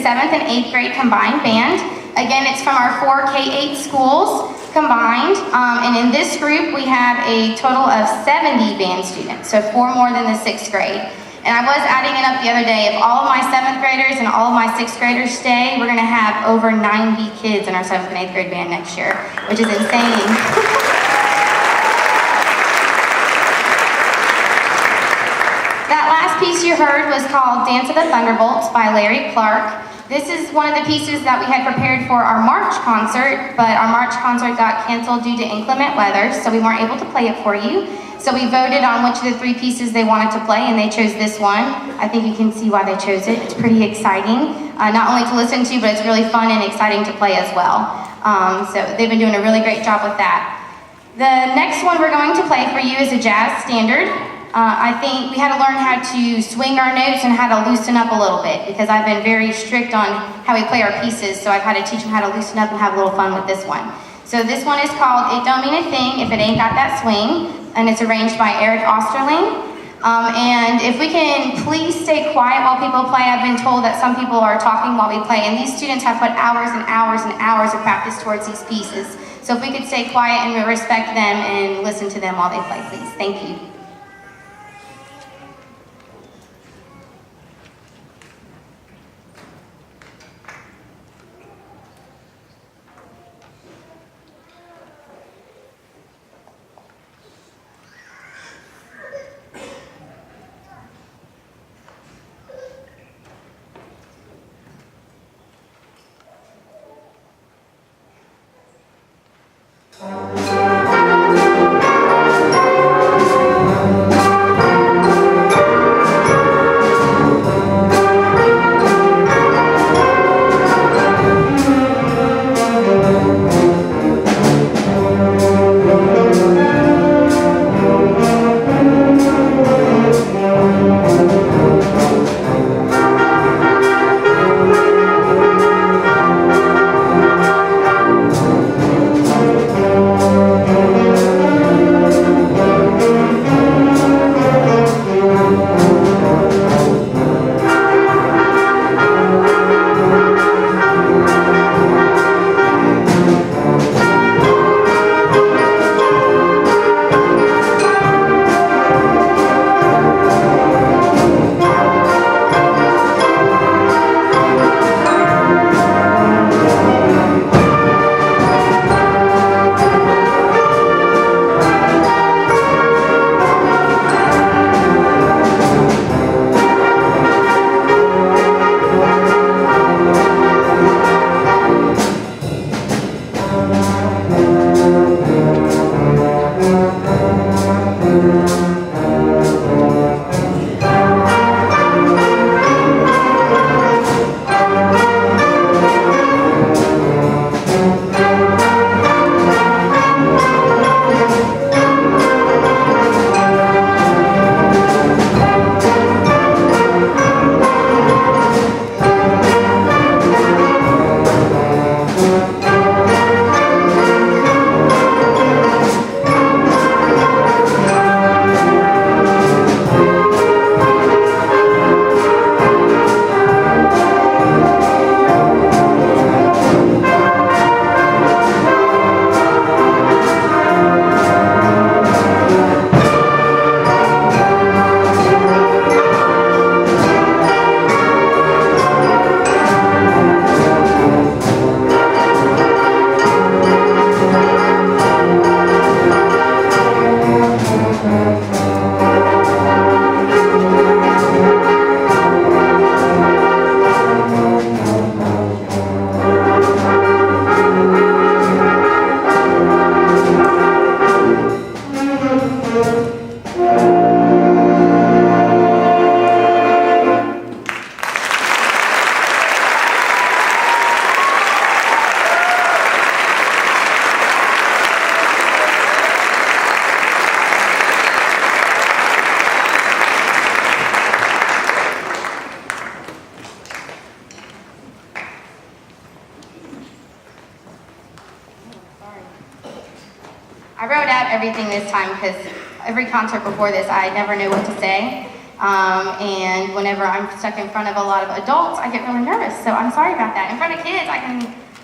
the 7th and 8th grade combined band. Again, it's from our 4 K-8 schools combined, and in this group we have a total of 70 band students, so 4 more than the 6th grade. And I was adding it up the other day. If all of my 7th graders and all of my 6th graders stay, we're going to have over 90 kids in our 7th and 8th grade band next year, which is insane. That last piece you heard was called Dance of the Thunderbolts by Larry Clark. This is one of the pieces that we had prepared for our March concert, but our March concert got canceled due to inclement weather, so we weren't able to play it for you. So we voted on which of the 3 pieces they wanted to play, and they chose this one. I think you can see why they chose it. It's pretty exciting, not only to listen to, but it's really fun and exciting to play as well. So they've been doing a really great job with that. The next one we're going to play for you is a jazz standard. I think we had to learn how to swing our notes and how to loosen up a little bit, because I've been very strict on how we play our pieces, so I've had to teach them how to loosen up and have a little fun with this one. So this one is called It Don't Mean a Thing If It Ain't Got That Swing, and it's arranged by Eric Osterling. And if we can please stay quiet while people play. I've been told that some people are talking while we play, and these students have put hours and hours and hours of practice towards these pieces. So if we could stay quiet and respect them and listen to them while they play, please. Thank you. I wrote out everything this time because every concert before this, I never knew what to say. And whenever I'm stuck in front of a lot of adults, I get really nervous. So I'm sorry about that. In front of kids,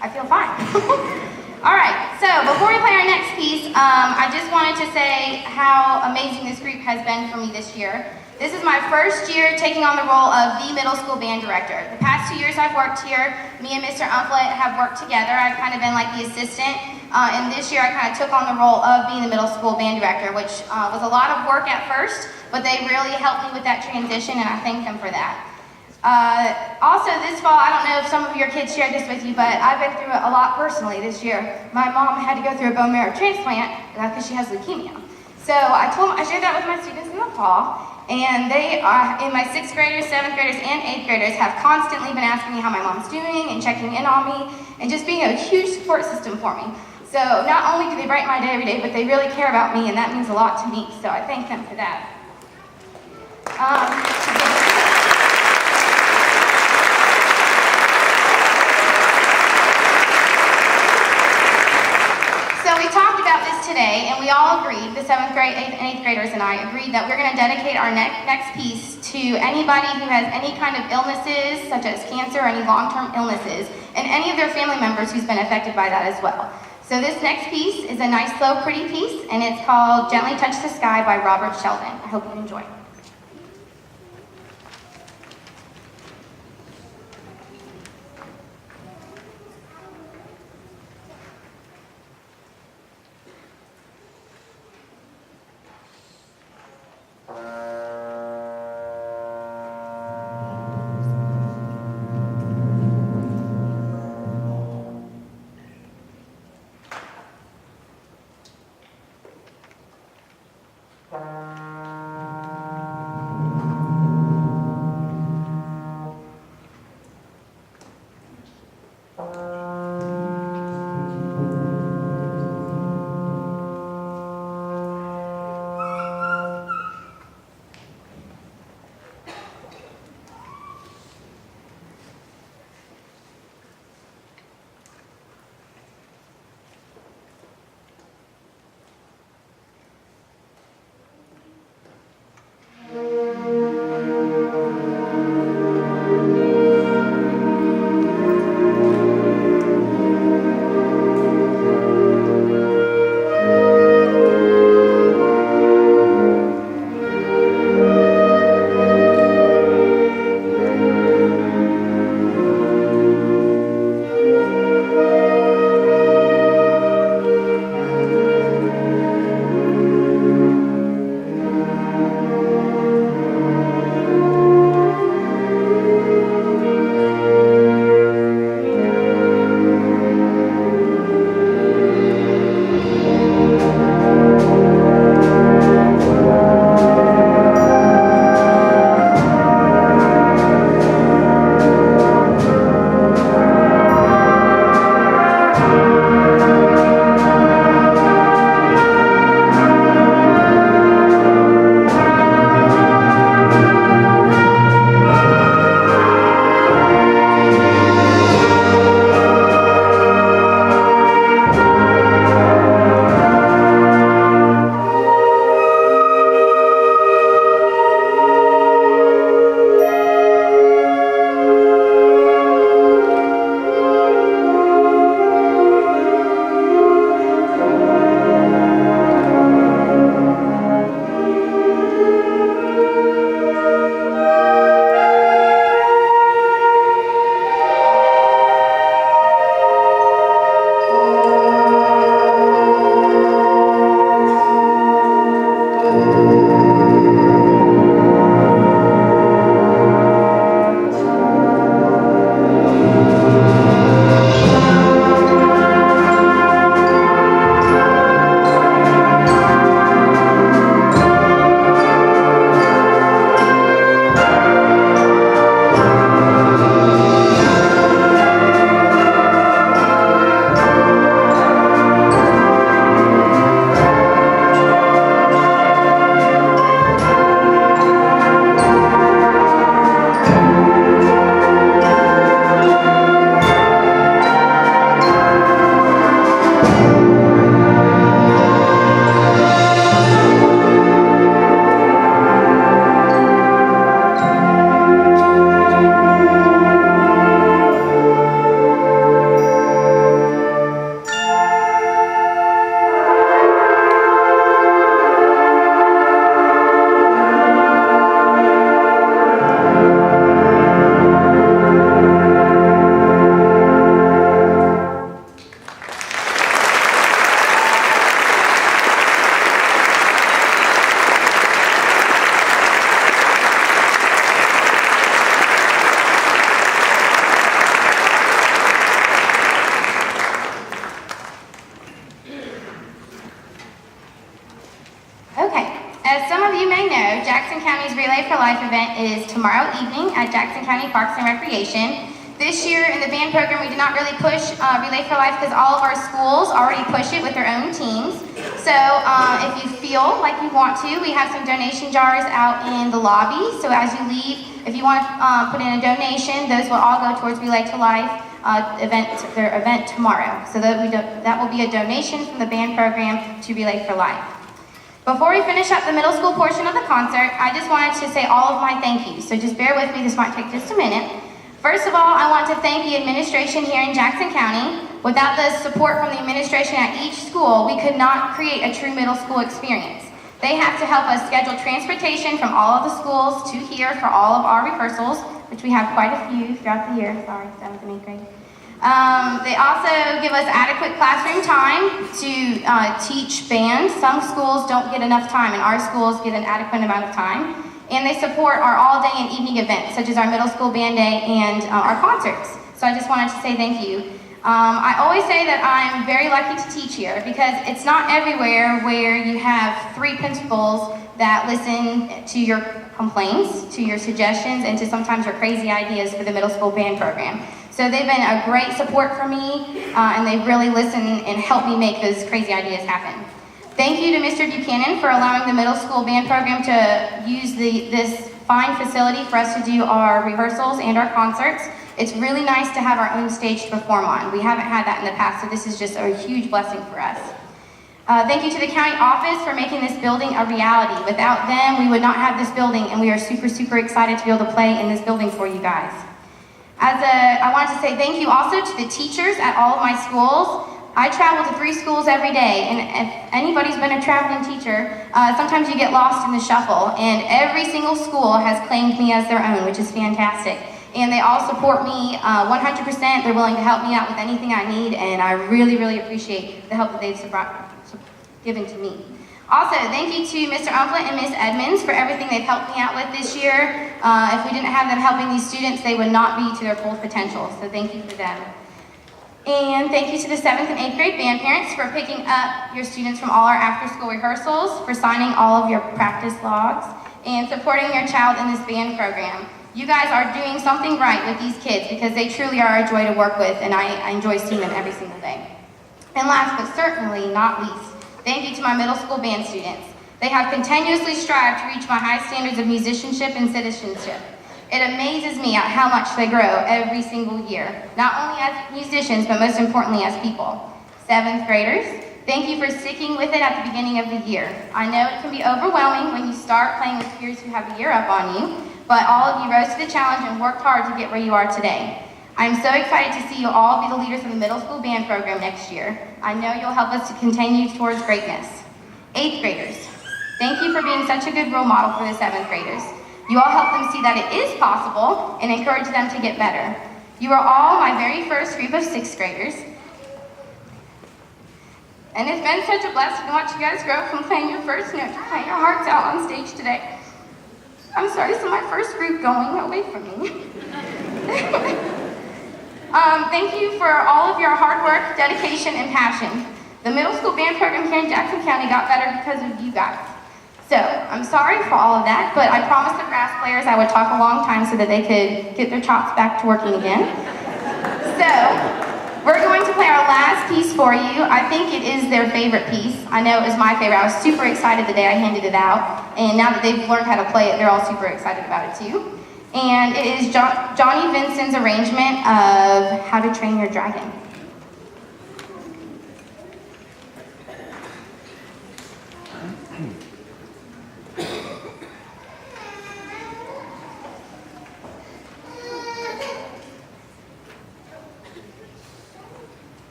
I feel fine. All right, so before we play our next piece, I just wanted to say how amazing this group has been for me this year. This is my first year taking on the role of the middle school band director. The past 2 years I've worked here, me and Mr. Umflett have worked together. I've kind of been like the assistant, and this year I kind of took on the role of being the middle school band director, which was a lot of work at first, but they really helped me with that transition, and I thank them for that. Also this fall, I don't know if some of your kids shared this with you, but I've been through it a lot personally this year. My mom had to go through a bone marrow transplant because she has leukemia. So I shared that with my students in the fall, and they are, in my 6th graders, 7th graders, and 8th graders have constantly been asking me how my mom's doing and checking in on me and just being a huge support system for me. So not only do they brighten my day every day, but they really care about me, and that means a lot to me. So I thank them for that. So we talked about this today, and we all agreed, the 7th grade, 8th, and 8th graders and I agreed that we're going to dedicate our next piece to anybody who has any kind of illnesses, such as cancer or any long-term illnesses, and any of their family members who's been affected by that as well. So this next piece is a nice, slow, pretty piece, and it's called Gently Touch the Sky by Robert Sheldon. I hope you enjoy. Jackson County's Relay for Life event is tomorrow evening at Jackson County Parks and Recreation. This year in the band program, we did not really push Relay for Life because all of our schools already push it with their own teams. So if you feel like you want to, we have some donation jars out in the lobby. So as you leave, if you want to put in a donation, those will all go towards Relay to Life their event tomorrow. So that will be a donation from the band program to Relay for Life. Before we finish up the middle school portion of the concert, I just wanted to say all of my thank yous. So just bear with me, this might take just a minute. First of all, I want to thank the administration here in Jackson County. Without the support from the administration at each school, we could not create a true middle school experience. They have to help us schedule transportation from all of the schools to here for all of our rehearsals, which we have quite a few throughout the year. Sorry, 7th and 8th grade. They also give us adequate classroom time to teach band. Some schools don't get enough time, and our schools get an adequate amount of time. And they support our all-day and evening events, such as our middle school band day and our concerts. So I just wanted to say thank you. I always say that I'm very lucky to teach here because it's not everywhere where you have 3 principals that listen to your complaints, to your suggestions, and to sometimes your crazy ideas for the middle school band program. So they've been a great support for me, and they really listen and help me make those crazy ideas happen. Thank you to Mr. Buchanan for allowing the middle school band program to use this fine facility for us to do our rehearsals and our concerts. It's really nice to have our own stage to perform on. We haven't had that in the past, so this is just a huge blessing for us. Thank you to the county office for making this building a reality. Without them, we would not have this building, and we are super, super excited to be able to play in this building for you guys. I wanted to say thank you also to the teachers at all of my schools. I travel to 3 schools every day, and if anybody's been a traveling teacher, sometimes you get lost in the shuffle, and every single school has claimed me as their own, which is fantastic. And they all support me 100%. They're willing to help me out with anything I need, and I really, really appreciate the help that they've given to me. Also, thank you to Mr. Umflett and Ms. Edmonds for everything they've helped me out with this year. If we didn't have them helping these students, they would not be to their full potential, so thank you for them. And thank you to the 7th and 8th grade band parents for picking up your students from all our after-school rehearsals, for signing all of your practice logs, and supporting your child in this band program. You guys are doing something right with these kids because they truly are a joy to work with, and I enjoy seeing them every single day. And last but certainly not least, thank you to my middle school band students. They have continuously strived to reach my high standards of musicianship and citizenship. It amazes me at how much they grow every single year, not only as musicians, but most importantly as people. 7th graders, thank you for sticking with it at the beginning of the year. I know it can be overwhelming when you start playing with peers who have a year up on you, but all of you rose to the challenge and worked hard to get where you are today. I'm so excited to see you all be the leaders of the middle school band program next year. I know you'll help us to continue towards greatness. 8th graders, thank you for being such a good role model for the 7th graders. You all help them see that it is possible and encourage them to get better. You are all my very first group of 6th graders. And it's been such a blessing to watch you guys grow from playing your first note to playing your hearts out on stage today. I'm sorry, this is my first group going away from me. Thank you for all of your hard work, dedication, and passion. The middle school band program here in Jackson County got better because of you guys. So, I'm sorry for all of that, but I promised the brass players I would talk a long time so that they could get their chops back to working again. So, we're going to play our last piece for you. I think it is their favorite piece. I know it was my favorite. I was super excited the day I handed it out, and now that they've learned how to play it, they're all super excited about it too. And it is Johnny Vinson's arrangement of How to Train Your Dragon.